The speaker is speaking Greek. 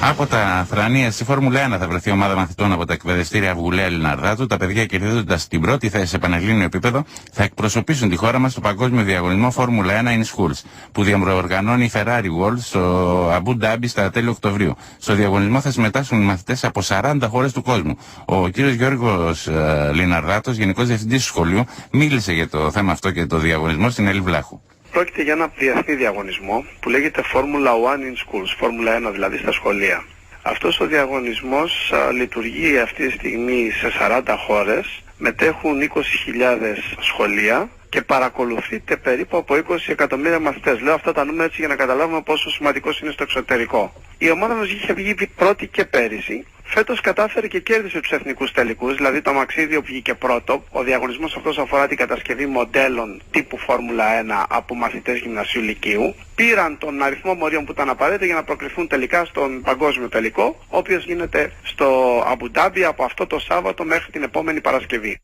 Από τα Θρανία στη Φόρμουλα 1 θα βρεθεί ομάδα μαθητών από τα εκπαιδευτήρια Αυγουλαία Λιναρδάτου. Τα παιδιά, κερδίζοντας την πρώτη θέση σε πανελλήνιο επίπεδο, θα εκπροσωπήσουν τη χώρα μας στο παγκόσμιο διαγωνισμό Φόρμουλα 1 in Schools, που διαμορφώνει η Ferrari World στο Αμπού Ντάμπι στα τέλη Οκτωβρίου. Στο διαγωνισμό θα συμμετάσχουν οι μαθητές από 40 χώρες του κόσμου. Ο κύριος Γιώργος Λιναρδάτος, Γενικός Διευθυντής του σχολείου, μίλησε για το θέμα αυτό και το διαγωνισμό στην Έλλη Βλάχου. Πρόκειται για ένα διεθνή διαγωνισμό που λέγεται Formula 1 in Schools, Φόρμουλα 1 δηλαδή στα σχολεία. Αυτός ο διαγωνισμός λειτουργεί αυτή τη στιγμή σε 40 χώρες, μετέχουν 20.000 σχολεία και παρακολουθείται περίπου από 20 εκατομμύρια μαθητές. Λέω αυτά τα νούμερα έτσι για να καταλάβουμε πόσο σημαντικός είναι στο εξωτερικό. Η ομάδα μας είχε βγει πρώτη και πέρυσι. Φέτος κατάφερε και κέρδισε τους εθνικούς τελικούς, δηλαδή το αμαξίδιο βγήκε πρώτο. Ο διαγωνισμός αυτός αφορά την κατασκευή μοντέλων τύπου Φόρμουλα 1 από μαθητές γυμνασίου λυκείου. Πήραν τον αριθμό μορίων που ήταν απαραίτητο για να προκριθούν τελικά στον παγκόσμιο τελικό, ο οποίος γίνεται στο Αμπου Ντάμπι από αυτό το Σάββατο μέχρι την επόμενη Παρασκευή.